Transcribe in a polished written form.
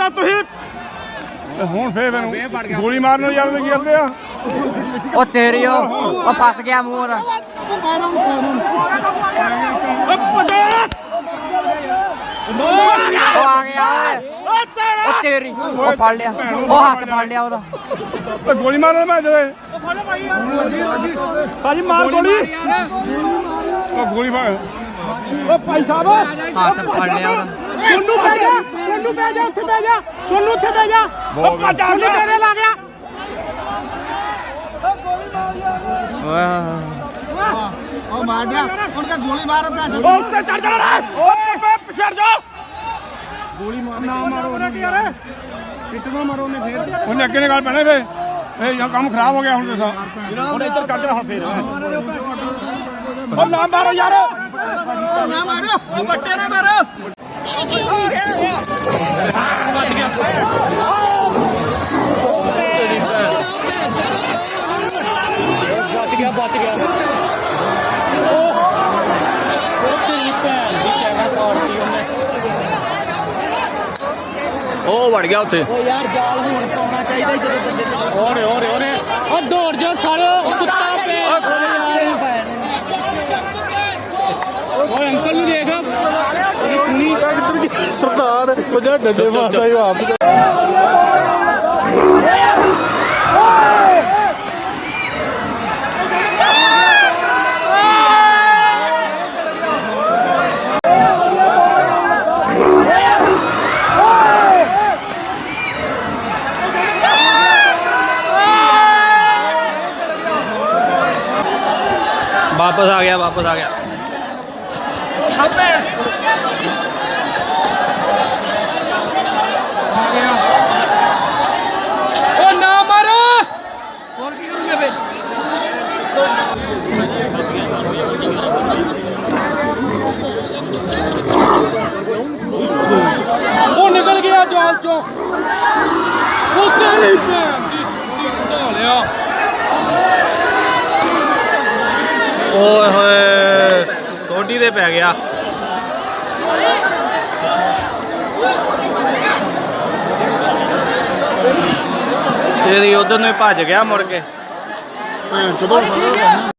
ਤਾਂ ਤੁਸੀਂ ਹੁਣ ਫੇਰ ਗੋਲੀ ਮਾਰਨ ਯਾਰ ਕੀ ਕਰਦੇ ਆ ਉਹ ਤੇਰੀ ਉਹ ਫਸ ਗਿਆ ਮੂੰਹ ਦਾ ਉਹ ਆ ਗਿਆ ਓਏ ਉਹ ਤੇਰੀ ਉਹ ਫੜ ਲਿਆ ਉਹ ਹੱਥ ਫੜ ਲਿਆ ਉਹਦਾ ਗੋਲੀ ਮਾਰਨ ਮੈਂ ਜਦੇ ਭਾਜੀ ਮਾਰ ਗੋਲੀ ਉਹ ਗੋਲੀ ਮਾਰ ਉਹ ਭਾਈ ਸਾਹਿਬ ਹੱਥ ਫੜ ਲਿਆ ਉਹਦਾ ਸੋਨੂੰ ਪੈ ਜਾ ਉੱਥੇ ਪੈ ਜਾ ਸੋਨੂੰ ਉੱਥੇ ਪੈ ਜਾ ਉਹ ਪਚਾ ਨੂੰ ਤੇਰੇ ਲਾ ਗਿਆ ਉਹ ਮਾਰ ਗਿਆ ਹੁਣ ਕਾ ਗੋਲੀ ਮਾਰ ਪਿਆ ਉਹ ਉੱਤੇ ਚੜ ਜਾ ਓਏ ਪਿਛੜ ਜਾ ਗੋਲੀ ਮਾਰ ਨਾ ਮਾਰੋ ਯਾਰ ਪਿੱਟਣਾ ਮਾਰੋ ਨੇ ਫੇਰ ਉਹਨੇ ਅੱਗੇ ਨਿਕਾਲ ਪੈਣੇ ਵੇ ਇਹ ਜਾਂ ਕੰਮ ਖਰਾਬ ਹੋ ਗਿਆ ਹੁਣ ਦੇਖਾ ਹੁਣ ਇੱਧਰ ਕੱਢ ਰਿਹਾ ਫੇਰ ਉਹ ਨਾ ਮਾਰੋ ਯਾਰ ਨਾ ਮਾਰੋ ਉਹ ਬੱਟੇ ਨਾ ਮਾਰੋ ਬਚ ਗਿਆ ਉਹ ਵੜ ਗਿਆ ਉੱਥੇ ਉਹ ਯਾਰ ਜਾਲ ਹੁਣ ਪਾਉਣਾ ਚਾਹੀਦਾ ਜਦੋਂ ਬੰਦੇ ਓਰੇ ਉਹ ਦੌੜ ਜਾ ਸਾਲੇ ਕੁੱਤਾ ਪੇ ਓਏ ਅੰਕਲ ਨੂੰ ਦੇਖ ਸਰਦਾਰ ਉਹਦਾ ਡੱਡੇ ਮਾਰਦਾ ਹੀ ਆਪ वापस आ गया ओ ना मारो और की करूंगे बे ओ निकल गया जाल चो ओ तेरी भैन दी सुनी उड़ा लिया ओए होए सोडी दे पै गया ਇਹਦੀ ਉਧਰ ਨੂੰ ਹੀ ਭੱਜ ਗਿਆ ਮੁੜ ਕੇ ਜਦੋਂ